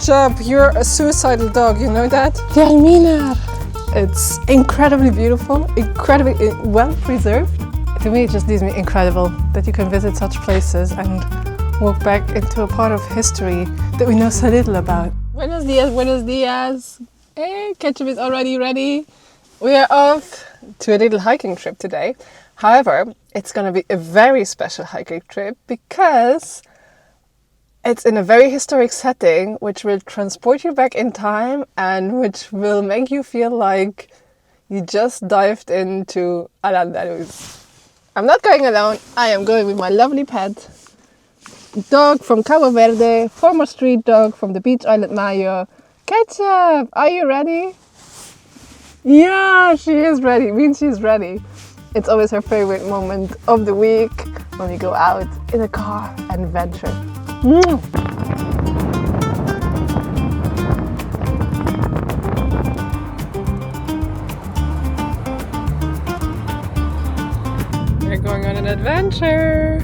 job. You're a suicidal dog, you know that? Termina. It's incredibly beautiful, incredibly well preserved. To me, it just leaves me incredible that you can visit such places and walk back into a part of history that we know so little about. Buenos dias, buenos dias. Hey, ketchup is already ready. We are off to a little hiking trip today. However, it's going to be a very special hiking trip because it's in a very historic setting which will transport you back in time and which will make you feel like you just dived into Al-Andalus. I'm not going alone, I am going with my lovely pet. Dog from Cabo Verde, former street dog from the beach island Mayo. Ketchup, are you ready? Yeah, she is ready. Means she's ready. It's always her favorite moment of the week when we go out in a car and venture. We're going on an adventure.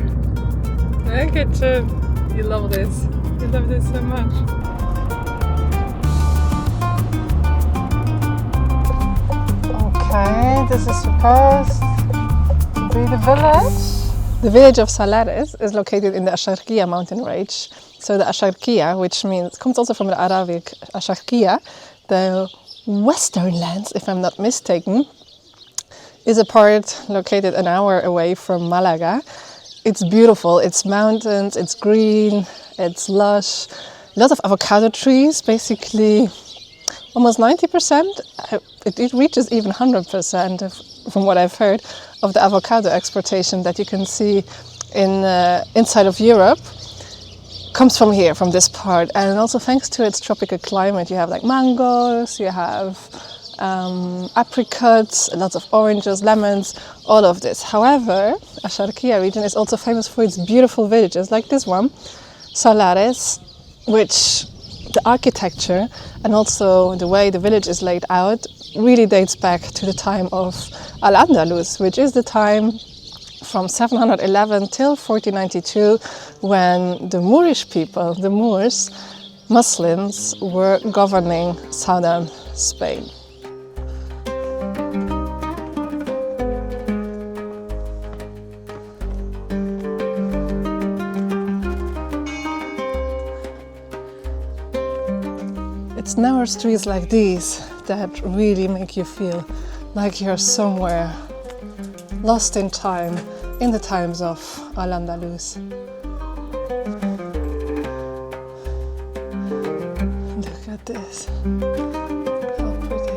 Hey, Ketchup. You love this. You love this so much. Okay, this is supposed to be the village. The village of Salares is located in the Axarquía mountain range. So the Axarquía, which means, comes also from the Arabic Axarquía, the western lands, if I'm not mistaken, is a part located an hour away from Malaga. It's beautiful, it's mountains, it's green, it's lush, lots of avocado trees, basically almost 90%, it reaches even 100% from what I've heard of the avocado exportation that you can see in inside of Europe comes from here, from this part. And also thanks to its tropical climate, you have like mangoes, you have apricots, lots of oranges, lemons, all of this. However, Axarquía region is also famous for its beautiful villages like this one, Salares, which the architecture and also the way the village is laid out really dates back to the time of Al-Andalus, which is the time from 711 till 1492 when the Moorish people, the Moors, Muslims, were governing southern Spain. It's narrow streets like these that really make you feel like you're somewhere lost in time, in the times of Al-Andalus. Look at this. How pretty.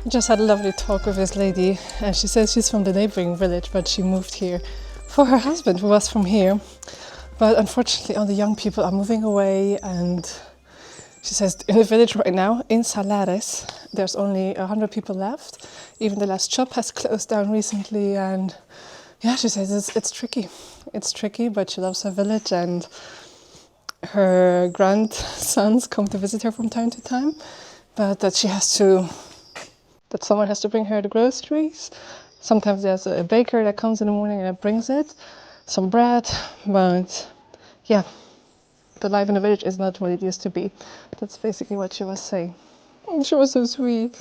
I just had a lovely talk with this lady, and she says she's from the neighboring village, but she moved here for her husband, who was from here. But unfortunately, all the young people are moving away, and she says in the village right now, in Salares, there's only 100 people left. Even the last shop has closed down recently, and yeah, she says it's tricky. It's tricky, but she loves her village, and her grandsons come to visit her from time to time, but that someone has to bring her the groceries. Sometimes there's a baker that comes in the morning and brings it, some bread, but yeah, the life in the village is not what it used to be. That's basically what she was saying. And she was so sweet.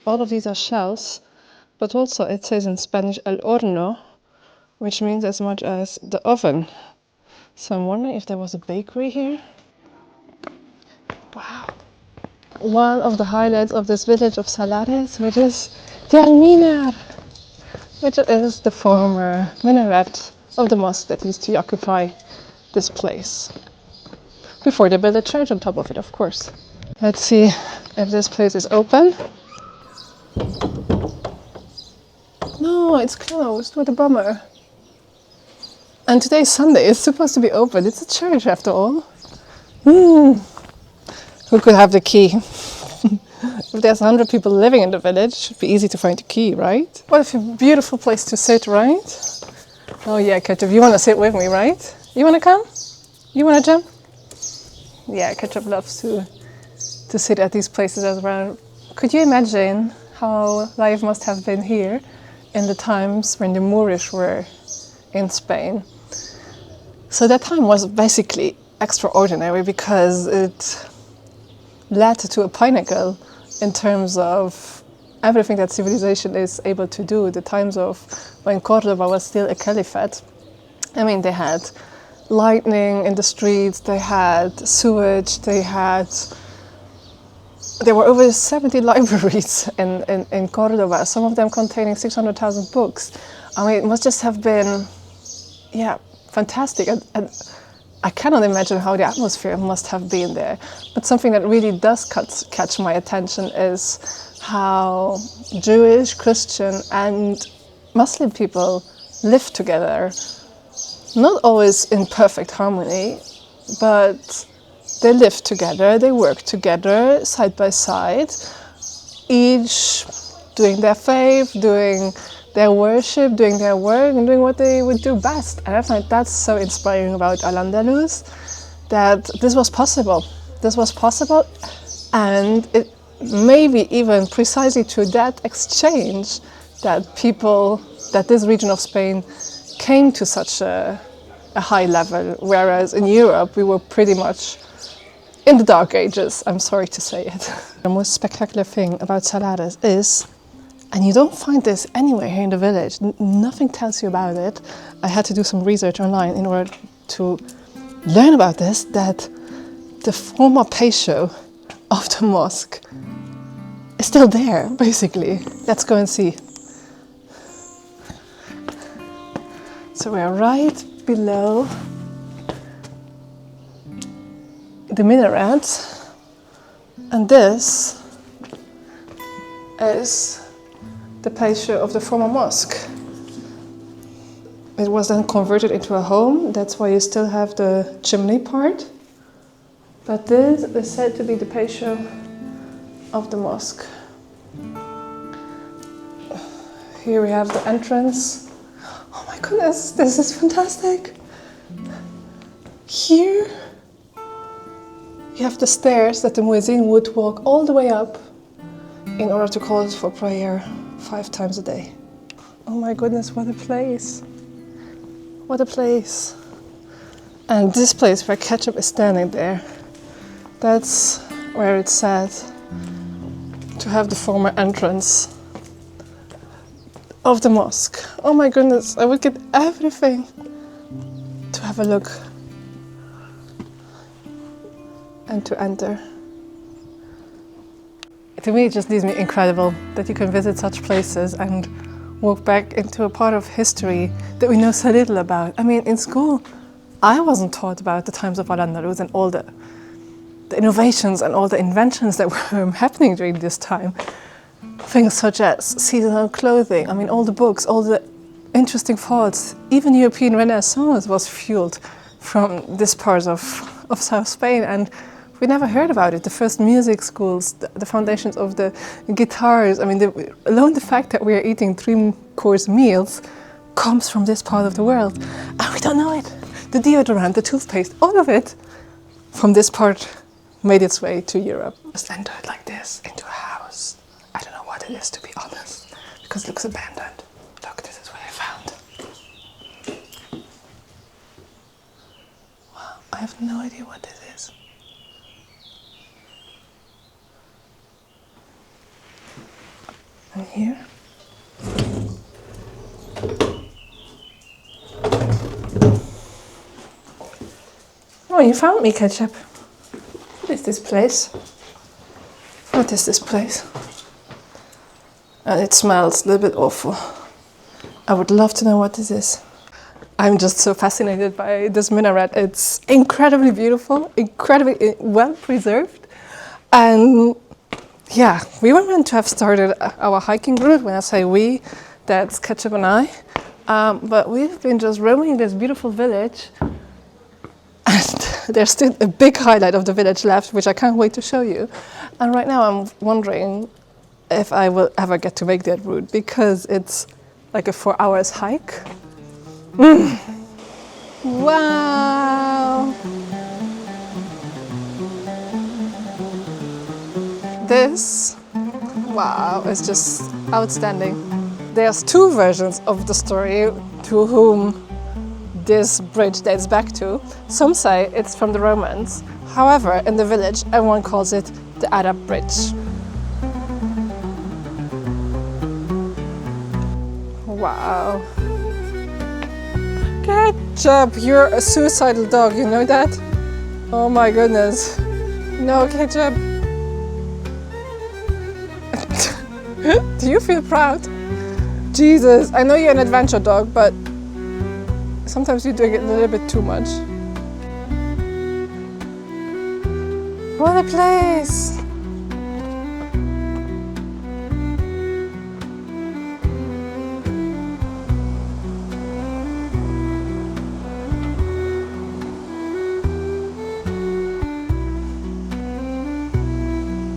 All of these are shells, but also it says in Spanish el horno, which means as much as the oven. So I'm wondering if there was a bakery here. Wow. One of the highlights of this village of Salares, which is the Alminar, which is the former minaret of the mosque that used to occupy this place. Before they built a church on top of it, of course. Let's see if this place is open. No, it's closed. What a bummer. And today's Sunday. It's supposed to be open. It's a church after all. Who could have the key? If there's 100 people living in the village, it should be easy to find the key, right? What a beautiful place to sit, right? Oh yeah, Ketchup, you want to sit with me, right? You want to come? You want to jump? Yeah, Ketchup loves to sit at these places as well. Could you imagine how life must have been here in the times when the Moorish were in Spain? So that time was basically extraordinary because it led to a pinnacle in terms of everything that civilization is able to do. The times of when Cordoba was still a caliphate. I mean, they had lightning in the streets, they had sewage, there were over 70 libraries in Cordoba, some of them containing 600,000 books. I mean, it must just have been, yeah, fantastic. And I cannot imagine how the atmosphere must have been there. But something that really does catch my attention is how Jewish, Christian and Muslim people live together. Not always in perfect harmony, but they live together, they work together, side by side, each doing their faith, doing their worship, doing their work, and doing what they would do best. And I find that's so inspiring about Al-Andalus, that this was possible. This was possible, and it maybe even precisely through that exchange that this region of Spain came to such a high level, whereas in Europe we were pretty much in the dark ages, I'm sorry to say it. The most spectacular thing about Salares is, and you don't find this anywhere here in the village, nothing tells you about it. I had to do some research online in order to learn about this, that the former patio of the mosque is still there, basically. Let's go and see. So we're right below the minaret, and this is the patio of the former mosque. It was then converted into a home, that's why you still have the chimney part. But this is said to be the patio of the mosque. Here we have the entrance. Oh my goodness, this is fantastic. Here you have the stairs that the muezzin would walk all the way up in order to call for prayer 5 times a day. Oh my goodness, what a place. What a place. And this place where Ketchup is standing there, that's where it's said to have the former entrance of the mosque. Oh my goodness, I would give everything to have a look and to enter. To me, it just leaves me incredible that you can visit such places and walk back into a part of history that we know so little about. I mean, in school, I wasn't taught about the times of Al-Andalus and all the innovations and all the inventions that were happening during this time. Things such as seasonal clothing, I mean, all the books, all the interesting thoughts. Even European Renaissance was fueled from this part of South Spain, and we never heard about it. The first music schools, the foundations of the guitars. I mean, alone the fact that we are eating 3-course meals comes from this part of the world, and we don't know it. The deodorant, the toothpaste, all of it from this part made its way to Europe. Just entered like this into a house. I don't know what it is, to be honest, because it looks abandoned. Look, this is what I found. Wow, I have no idea what this is. And here? Oh, you found me, Ketchup. What is this place? What is this place? And it smells a little bit awful. I would love to know what this is. I'm just so fascinated by this minaret. It's incredibly beautiful, incredibly well preserved. And yeah, we were meant to have started our hiking route. When I say we, that's Ketchup and I. But we've been just roaming this beautiful village. And there's still a big highlight of the village left, which I can't wait to show you. And right now I'm wondering if I will ever get to make that route, because it's like a 4 hours hike. Wow! This, wow, is just outstanding. There's 2 versions of the story to whom this bridge dates back to. Some say it's from the Romans. However, in the village, everyone calls it the Arab Bridge. Wow. Ketchup, you're a suicidal dog, you know that? Oh my goodness. No, Ketchup. Do you feel proud? Jesus, I know you're an adventure dog, but sometimes you're doing it a little bit too much. What a place!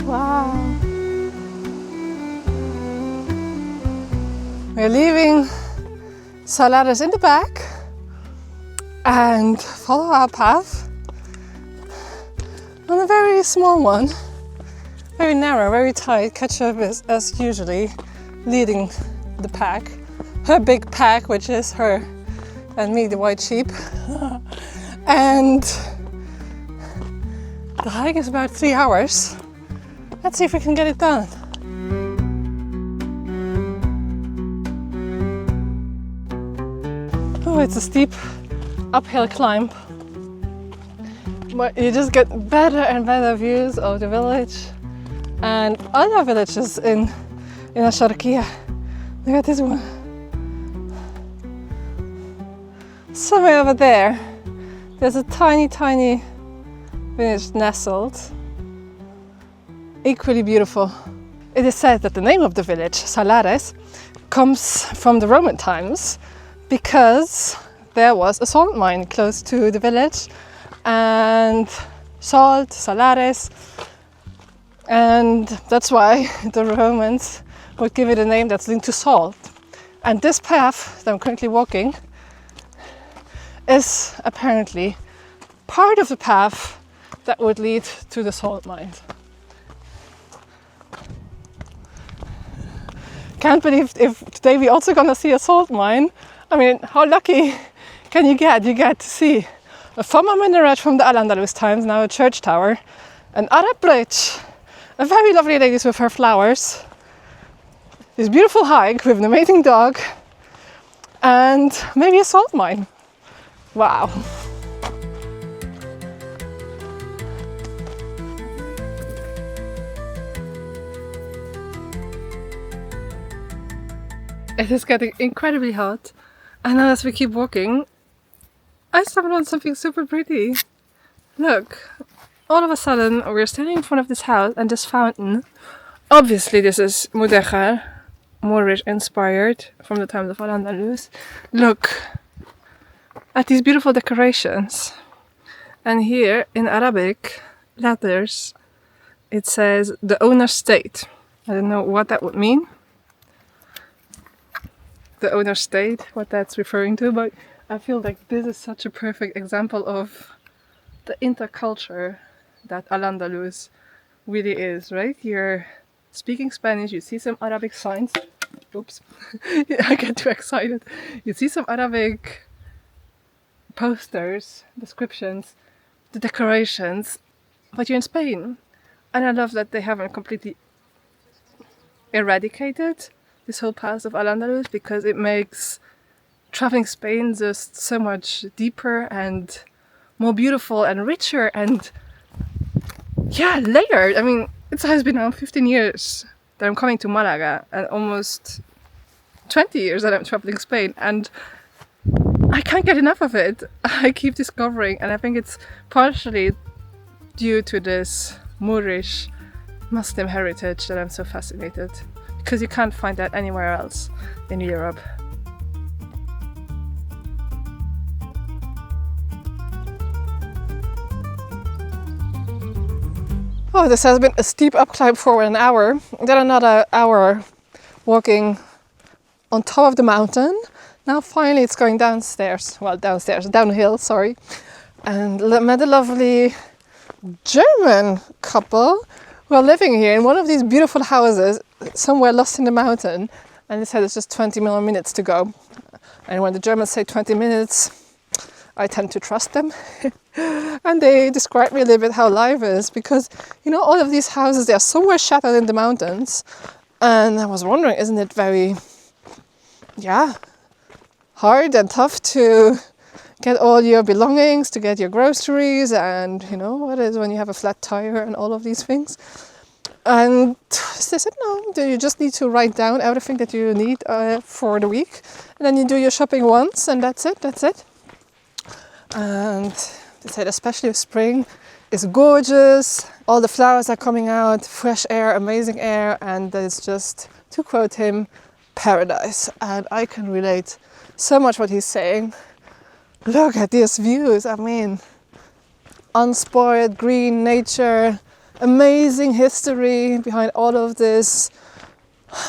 Wow. We're leaving Salares in the back and follow our path on a very small one, very narrow, very tight. Ketchup is, as usually, leading the pack. Her big pack, which is her and me, the white sheep. And the hike is about 3 hours. Let's see if we can get it done. Oh, it's a steep uphill climb. But you just get better and better views of the village and other villages in Axarquía. Look at this one. Somewhere over there, there's a tiny, tiny village nestled. Equally beautiful. It is said that the name of the village, Salares, comes from the Roman times because there was a salt mine close to the village, and salt, Salares, and that's why the Romans would give it a name that's linked to salt. And this path that I'm currently walking is apparently part of the path that would lead to the salt mines. Can't believe if today we're also gonna see a salt mine. I mean, how lucky can you get? You get to see a former minaret from the Al-Andalus times, now a church tower, an Arab bridge, a very lovely lady with her flowers, this beautiful hike with an amazing dog, and maybe a salt mine. Wow. It is getting incredibly hot, and as we keep walking, I stumbled on something super pretty. Look, all of a sudden we're standing in front of this house and this fountain. Obviously this is Mudéjar, Moorish inspired from the times of Al-Andalus. Look at these beautiful decorations. And here in Arabic letters it says the owner's state. I don't know what that would mean. The owner's state, what that's referring to, but I feel like this is such a perfect example of the interculture that Al-Andalus really is, right? You're speaking Spanish, you see some Arabic signs. Oops, I get too excited. You see some Arabic posters, descriptions, the decorations, but you're in Spain. And I love that they haven't completely eradicated this whole past of Al-Andalus, because it makes traveling Spain just so much deeper and more beautiful and richer and, yeah, layered. I mean, it has been now 15 years that I'm coming to Malaga and almost 20 years that I'm traveling Spain, and I can't get enough of it. I keep discovering, and I think it's partially due to this Moorish Muslim heritage that I'm so fascinated, because you can't find that anywhere else in Europe. Oh, this has been a steep up climb for an hour. Then another hour walking on top of the mountain. Now finally it's going downhill, sorry. And met a lovely German couple who are living here in one of these beautiful houses somewhere lost in the mountain. And they said it's just 20 more minutes to go. And when the Germans say 20 minutes, I tend to trust them. And they described me a little bit how life is, because, you know, all of these houses, they are somewhere shattered in the mountains. And I was wondering, isn't it very, hard and tough to get all your belongings, to get your groceries, and, you know, what it is when you have a flat tire and all of these things. And they said, no, you just need to write down everything that you need for the week. And then you do your shopping once, and that's it. And they said especially spring is gorgeous. All the flowers are coming out, fresh air, amazing air. And it's just, to quote him, paradise. And I can relate so much what he's saying. Look at these views. I mean, unspoiled green nature, amazing history behind all of this.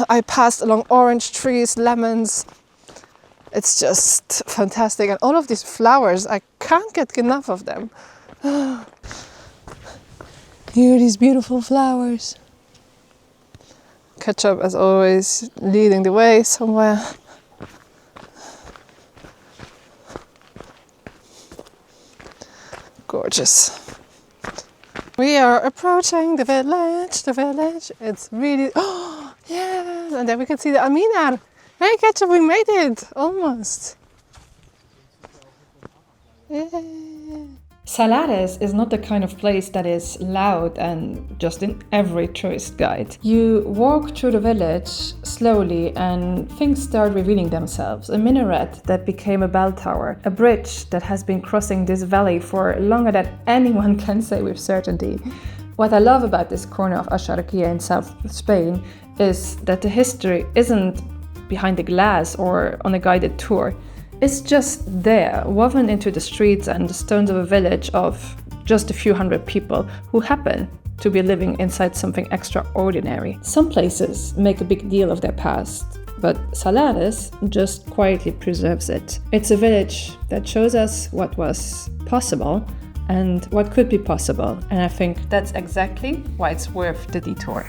I passed along orange trees, lemons. It's just fantastic. And all of these flowers, I can't get enough of them. Here are these beautiful flowers. Ketchup, as always, leading the way somewhere. Gorgeous. We are approaching the village. It's really, yes. And then we can see the Alminar. Hey, Ketchup, we made it, almost. Yeah. Salares is not the kind of place that is loud and just in every tourist guide. You walk through the village slowly and things start revealing themselves. A minaret that became a bell tower, a bridge that has been crossing this valley for longer than anyone can say with certainty. What I love about this corner of Axarquía in south Spain is that the history isn't behind the glass or on a guided tour. It's just there, woven into the streets and the stones of a village of just a few hundred people who happen to be living inside something extraordinary. Some places make a big deal of their past, but Salares just quietly preserves it. It's a village that shows us what was possible and what could be possible, and I think that's exactly why it's worth the detour.